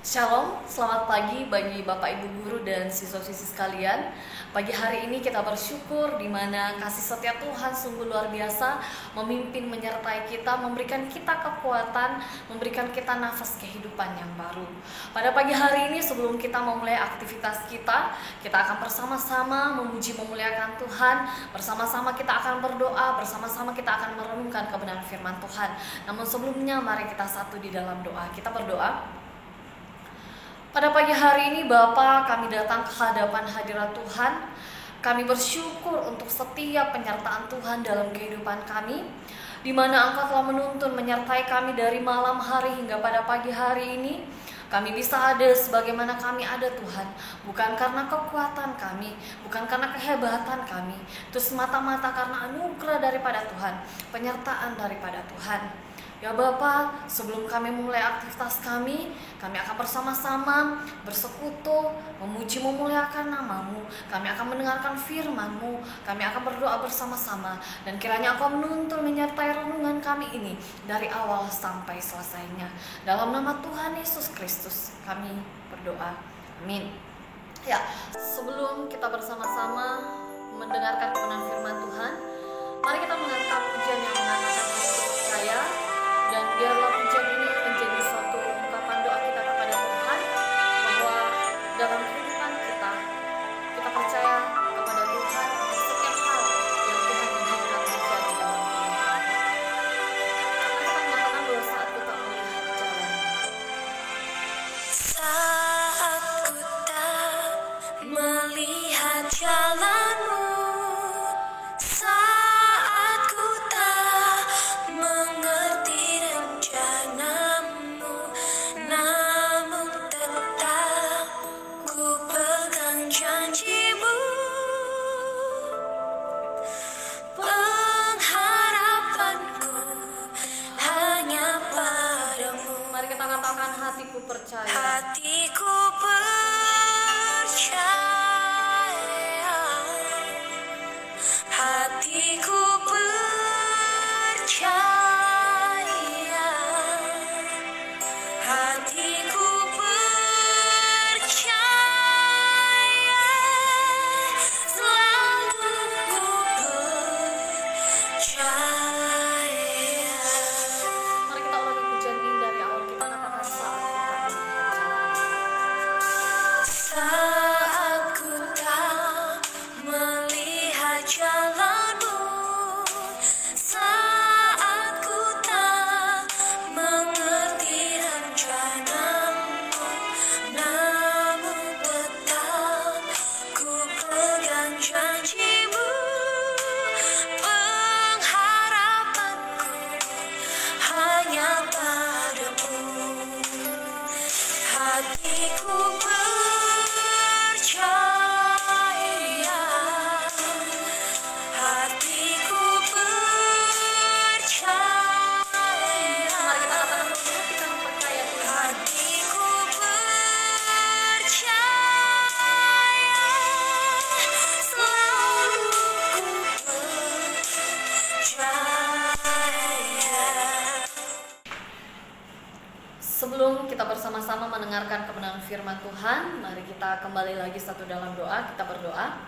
Shalom, selamat pagi bagi Bapak Ibu Guru dan siswa-siswi sekalian. Pagi hari ini kita bersyukur di mana kasih setia Tuhan sungguh luar biasa memimpin menyertai kita, memberikan kita kekuatan, memberikan kita nafas kehidupan yang baru. Pada pagi hari ini sebelum kita memulai aktivitas kita akan bersama-sama memuji memuliakan Tuhan, bersama-sama kita akan berdoa, bersama-sama kita akan merenungkan kebenaran firman Tuhan. Namun sebelumnya mari kita satu di dalam doa. Kita berdoa. Pada pagi hari ini Bapa, kami datang ke hadapan hadirat Tuhan. Kami bersyukur untuk setiap penyertaan Tuhan dalam kehidupan kami, di mana Engkau telah menuntun menyertai kami dari malam hari hingga pada pagi hari ini. Kami bisa ada sebagaimana kami ada Tuhan, bukan karena kekuatan kami, bukan karena kehebatan kami, itu semata-mata karena anugerah daripada Tuhan, penyertaan daripada Tuhan. Ya Bapa, sebelum kami mulai aktivitas kami akan bersama-sama bersekutu, memuji memuliakan nama-Mu. Kami akan mendengarkan firman-Mu, kami akan berdoa bersama-sama, dan kiranya Engkau menuntun menyertai renungan kami ini dari awal sampai selesainya. Dalam nama Tuhan Yesus Kristus kami berdoa, amin. Ya, sebelum kita bersama-sama mendengarkan kebenaran firman Tuhan, mari kita mengangkat pujian yang mengatakan hati percaya. Dan biarlah pujian ini menjadi suatu ungkapan doa kita kepada Tuhan, bahwa dalam kehidupan kita percaya kepada Tuhan untuk setiap hal yang Tuhan izinkan terjadi dalam kehidupan kita. Kita mengatakan bahwa saat kita melihat jalan, saat ku tak melihat jalanmu, hatiku percaya. Hatiku percaya, hatiku percaya, hatiku percaya, selalu ku percaya. Mari kita ulangi pujian ini dari awal. Kita katakan saat ku tak melihat jalanmu, saat ku tak mengerti rencanamu, namun tetap ku pegang janjimu. Pengharapanku hanya padamu. Hatiku percaya, hatiku percaya, hatiku percaya, selalu ku percaya. Sebelum kita bersama-sama mendengarkan kebenaran firman Tuhan, mari kita kembali lagi satu dalam doa. Kita berdoa.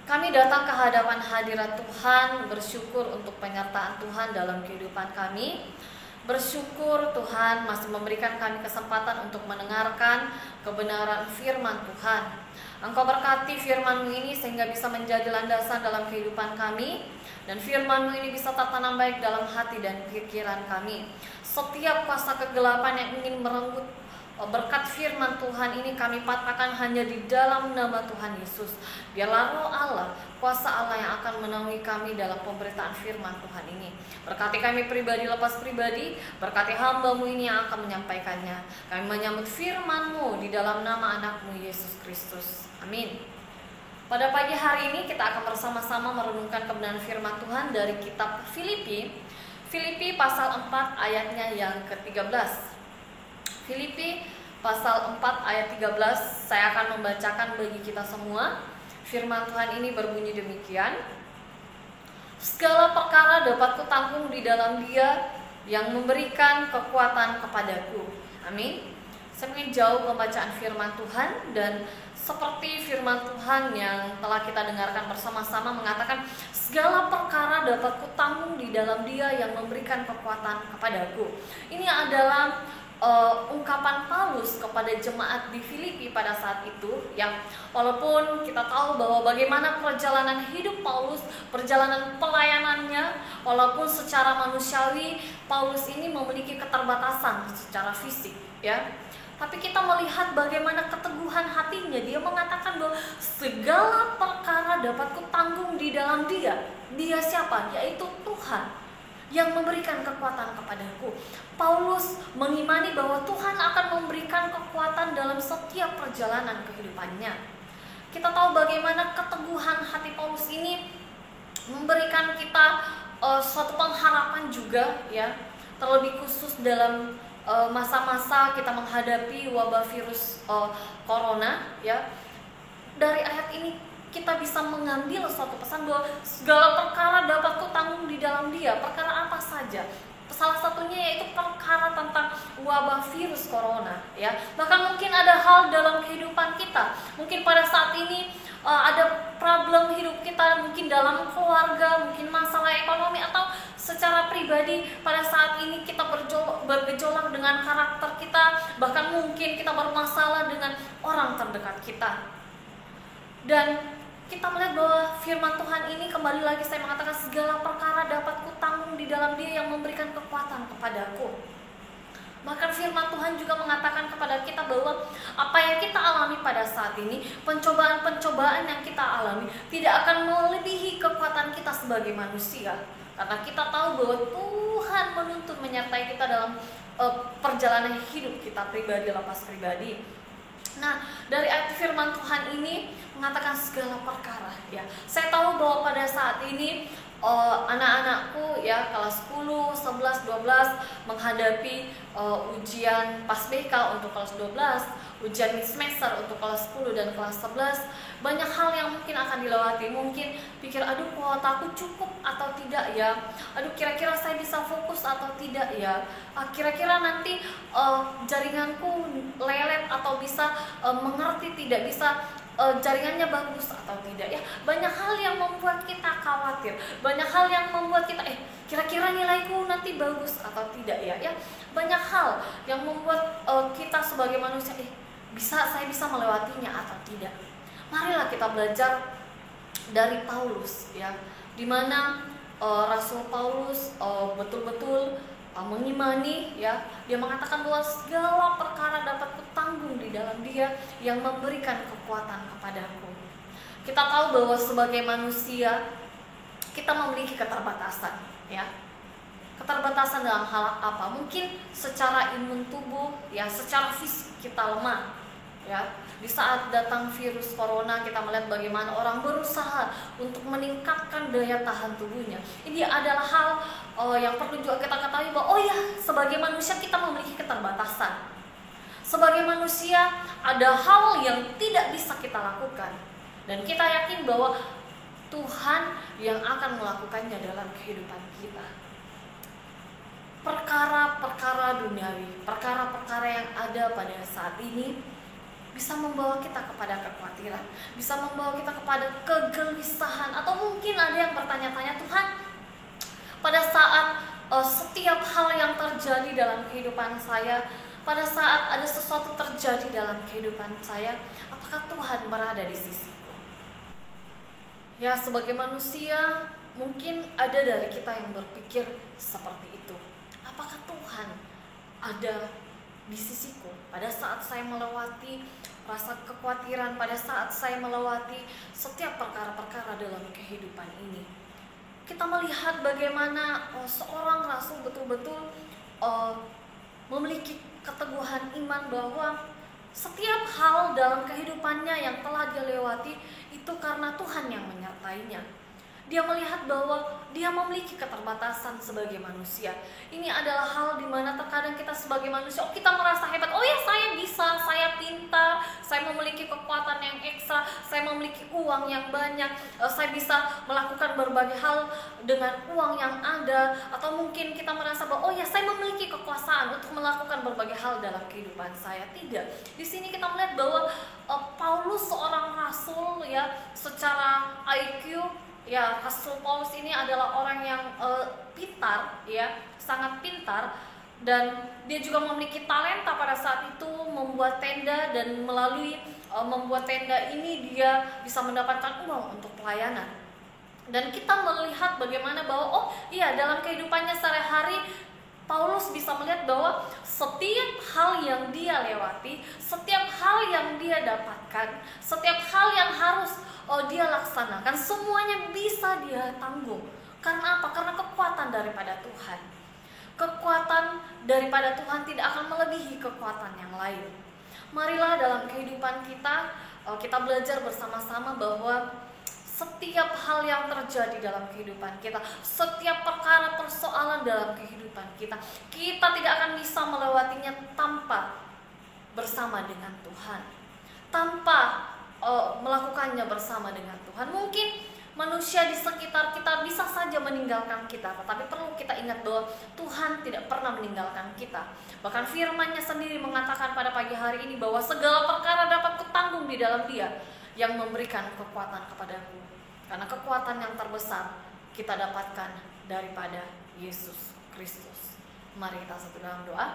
Kami datang ke hadapan hadirat Tuhan, bersyukur untuk penyertaan Tuhan dalam kehidupan kami. Bersyukur Tuhan masih memberikan kami kesempatan untuk mendengarkan kebenaran firman Tuhan. Engkau berkati firman-Mu ini sehingga bisa menjadi landasan dalam kehidupan kami, dan firman-Mu ini bisa tertanam baik dalam hati dan pikiran kami. Setiap kuasa kegelapan yang ingin merenggut berkat firman Tuhan ini kami patahkan hanya di dalam nama Tuhan Yesus. Biarlah Roh Allah, kuasa Allah yang akan menaungi kami dalam pemberitaan firman Tuhan ini. Berkati kami pribadi lepas pribadi, berkati hamba-Mu ini yang akan menyampaikannya. Kami menyambut firman-Mu di dalam nama anak-Mu Yesus Kristus. Amin. Pada pagi hari ini kita akan bersama-sama merenungkan kebenaran firman Tuhan dari kitab Filipi pasal 4 ayatnya yang ke-13. Filipi pasal 4 ayat 13, saya akan membacakan bagi kita semua. Firman Tuhan ini berbunyi demikian: Segala perkara dapat kutanggung di dalam Dia yang memberikan kekuatan kepadaku. Amin. Saya ingin jauh pembacaan firman Tuhan, dan seperti firman Tuhan yang telah kita dengarkan bersama-sama mengatakan, segala perkara dapat kutanggung di dalam Dia yang memberikan kekuatan kepadaku. Ini adalah ungkapan Paulus kepada jemaat di Filipi pada saat itu, yang walaupun kita tahu bahwa bagaimana perjalanan hidup Paulus, perjalanan pelayanannya, walaupun secara manusiawi Paulus ini memiliki keterbatasan secara fisik, ya, tapi kita melihat bagaimana keteguhan hatinya. Dia mengatakan bahwa segala perkara dapat kutanggung di dalam Dia. Dia siapa? Yaitu Tuhan yang memberikan kekuatan kepadaku. Paulus mengimani bahwa Tuhan akan memberikan kekuatan dalam setiap perjalanan kehidupannya. Kita tahu bagaimana keteguhan hati Paulus ini memberikan kita suatu pengharapan juga, ya, terlebih khusus dalam masa-masa kita menghadapi wabah virus corona, ya. Dari ayat ini kita bisa mengambil suatu pesan bahwa segala perkara dapat kutanggung di dalam Dia. Perkara apa saja? Salah satunya yaitu perkara tentang wabah virus corona, ya. Bahkan mungkin ada hal dalam kehidupan kita. Mungkin pada saat ini ada problem hidup kita, mungkin dalam keluarga, mungkin masalah ekonomi, atau secara pribadi pada saat ini kita bergejolak dengan karakter kita, bahkan mungkin kita bermasalah dengan orang terdekat kita. Dan kita melihat bahwa firman Tuhan ini, kembali lagi saya mengatakan, segala perkara dapat kutanggung di dalam Dia yang memberikan kekuatan kepadaku. Bahkan firman Tuhan juga mengatakan kepada kita bahwa apa yang kita alami pada saat ini, pencobaan-pencobaan yang kita alami tidak akan melebihi kekuatan kita sebagai manusia. Karena kita tahu bahwa Tuhan menuntun menyertai kita dalam perjalanan hidup kita pribadi, lepas pribadi. Nah, dari ayat firman Tuhan ini mengatakan segala perkara, ya. Saya tahu bahwa pada saat ini anak-anakku, ya, kelas 10, 11, 12 menghadapi ujian PASBK untuk kelas 12, ujian mid semester untuk kelas 10 dan kelas 11. Banyak hal yang mungkin akan dilewati. Mungkin pikir, aduh, kuotaku cukup atau tidak, ya. Aduh, kira-kira saya bisa fokus atau tidak, ya. Kira-kira nanti jaringanku lelet atau bisa mengerti tidak, bisa jaringannya bagus atau tidak, ya. Banyak hal yang membuat kita khawatir, banyak hal yang membuat kita kira-kira nilaiku nanti bagus atau tidak, ya. Banyak hal yang membuat kita sebagai manusia saya bisa melewatinya atau tidak. Marilah kita belajar dari Paulus, ya, dimana Rasul Paulus betul-betul mengimani, ya. Dia mengatakan bahwa segala perkara dapat kutanggung di dalam Dia yang memberikan kekuatan kepadaku. Kita tahu bahwa sebagai manusia kita memiliki keterbatasan, ya. Keterbatasan dalam hal apa? Mungkin secara imun tubuh, ya, secara fisik kita lemah, ya. Di saat datang virus corona, kita melihat bagaimana orang berusaha untuk meningkatkan daya tahan tubuhnya. Ini adalah hal yang perlu juga kita ketahui bahwa sebagai manusia kita memiliki keterbatasan. Sebagai manusia ada hal yang tidak bisa kita lakukan, dan kita yakin bahwa Tuhan yang akan melakukannya dalam kehidupan kita. Perkara-perkara duniawi, perkara-perkara yang ada pada saat ini bisa membawa kita kepada kekhawatiran, bisa membawa kita kepada kegelisahan, atau mungkin ada yang bertanya-tanya, Tuhan, pada saat setiap hal yang terjadi dalam kehidupan saya, pada saat ada sesuatu terjadi dalam kehidupan saya, apakah Tuhan berada di sisiku? Ya, sebagai manusia mungkin ada dari kita yang berpikir seperti itu. Apakah Tuhan ada di sisiku pada saat saya melewati rasa kekhawatiran, pada saat saya melewati setiap perkara-perkara dalam kehidupan ini? Kita melihat bagaimana seorang rasul betul-betul memiliki keteguhan iman bahwa setiap hal dalam kehidupannya yang telah dia lewati itu karena Tuhan yang menyertainya. Dia melihat bahwa dia memiliki keterbatasan sebagai manusia. Ini adalah hal di mana terkadang kita sebagai manusia, kita merasa hebat. Saya bisa, saya pintar, saya memiliki kekuatan yang ekstra, saya memiliki uang yang banyak, saya bisa melakukan berbagai hal dengan uang yang ada, atau mungkin kita merasa bahwa oh ya, saya memiliki kekuasaan untuk melakukan berbagai hal dalam kehidupan saya. Tidak. Di sini kita melihat bahwa Paulus seorang rasul ya, secara IQ ya, Rasul Paulus ini adalah orang yang pintar ya, sangat pintar, dan dia juga memiliki talenta pada saat itu membuat tenda, dan melalui membuat tenda ini dia bisa mendapatkan uang untuk pelayanan. Dan kita melihat bagaimana bahwa oh iya, dalam kehidupannya sehari-hari Paulus bisa melihat bahwa setiap hal yang dia lewati, setiap hal yang dia dapatkan, setiap hal yang harus dia laksanakan, semuanya bisa dia tanggung. Karena apa? Karena kekuatan daripada Tuhan. Kekuatan daripada Tuhan tidak akan melebihi kekuatan yang lain. Marilah dalam kehidupan kita, kita belajar bersama-sama bahwa setiap hal yang terjadi dalam kehidupan kita, setiap perkara persoalan dalam kehidupan kita, kita tidak akan bisa melewatinya tanpa bersama dengan Tuhan, tanpa melakukannya bersama dengan Tuhan. Mungkin manusia di sekitar kita bisa saja meninggalkan kita, tetapi perlu kita ingat bahwa Tuhan tidak pernah meninggalkan kita. Bahkan firman-Nya sendiri mengatakan pada pagi hari ini bahwa segala perkara dapat kutanggung di dalam Dia yang memberikan kekuatan kepadaku. Karena kekuatan yang terbesar kita dapatkan daripada Yesus Kristus. Mari kita satu dalam doa.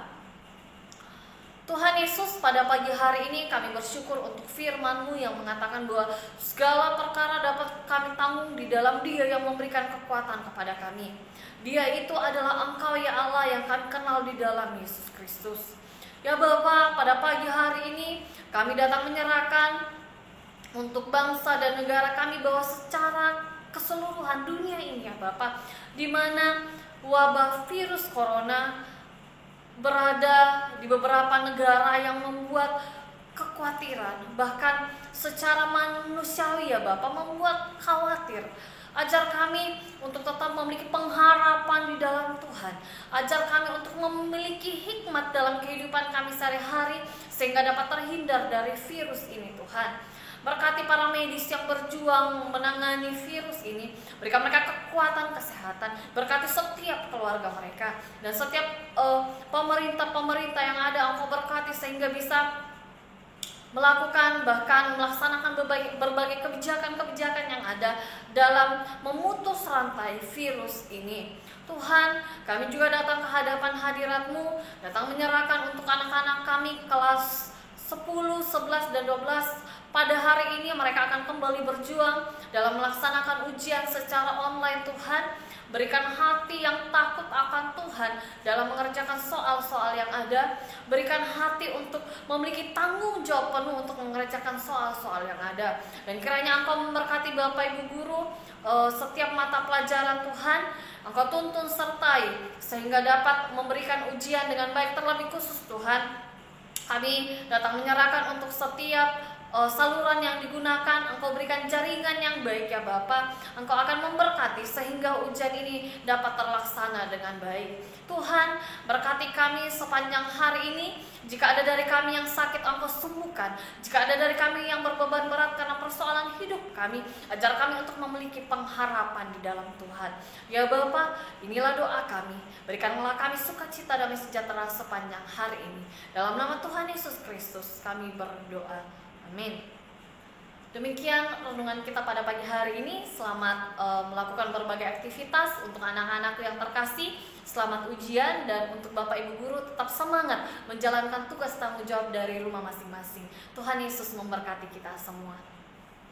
Tuhan Yesus, pada pagi hari ini kami bersyukur untuk firman-Mu yang mengatakan bahwa segala perkara dapat kami tanggung di dalam Dia yang memberikan kekuatan kepada kami. Dia itu adalah Engkau ya Allah yang kami kenal di dalam Yesus Kristus. Ya Bapa, pada pagi hari ini kami datang menyerahkan untuk bangsa dan negara kami, bahwa secara keseluruhan dunia ini ya Bapa, di mana wabah virus corona berada di beberapa negara yang membuat kekhawatiran, bahkan secara manusiawi ya Bapak, membuat khawatir. Ajar kami untuk tetap memiliki pengharapan di dalam Tuhan. Ajar kami untuk memiliki hikmat dalam kehidupan kami sehari-hari, sehingga dapat terhindar dari virus ini Tuhan. Berkati para medis yang berjuang menangani virus ini, berikan mereka kekuatan kesehatan. Berkati setiap keluarga mereka dan setiap pemerintah-pemerintah yang ada, Engkau berkati sehingga bisa melakukan, bahkan melaksanakan berbagai kebijakan-kebijakan yang ada dalam memutus rantai virus ini. Tuhan, kami juga datang ke hadapan hadirat-Mu, datang menyerahkan untuk anak-anak kami kelas 10, 11, dan 12. Pada hari ini mereka akan kembali berjuang dalam melaksanakan ujian secara online. Tuhan, berikan hati yang takut akan Tuhan dalam mengerjakan soal-soal yang ada. Berikan hati untuk memiliki tanggung jawab penuh untuk mengerjakan soal-soal yang ada. Dan kiranya Engkau memberkati Bapak Ibu Guru, setiap mata pelajaran Tuhan Engkau tuntun sertai sehingga dapat memberikan ujian dengan baik. Terlebih khusus Tuhan, kami datang menyerahkan untuk setiap saluran yang digunakan, Engkau berikan jaringan yang baik ya Bapak. Engkau akan memberkati sehingga ujian ini dapat terlaksana dengan baik. Tuhan, berkati kami sepanjang hari ini. Jika ada dari kami yang sakit, Engkau sembuhkan. Jika ada dari kami yang berbeban berat karena persoalan hidup kami, ajar kami untuk memiliki pengharapan di dalam Tuhan. Ya Bapak, inilah doa kami. Berikanlah kami sukacita, damai sejahtera sepanjang hari ini. Dalam nama Tuhan Yesus Kristus kami berdoa. Amin. Demikian renungan kita pada pagi hari ini. Selamat melakukan berbagai aktivitas. Untuk anak-anakku yang terkasih, selamat ujian. Dan untuk Bapak Ibu Guru, tetap semangat menjalankan tugas tanggung jawab dari rumah masing-masing. Tuhan Yesus memberkati kita semua.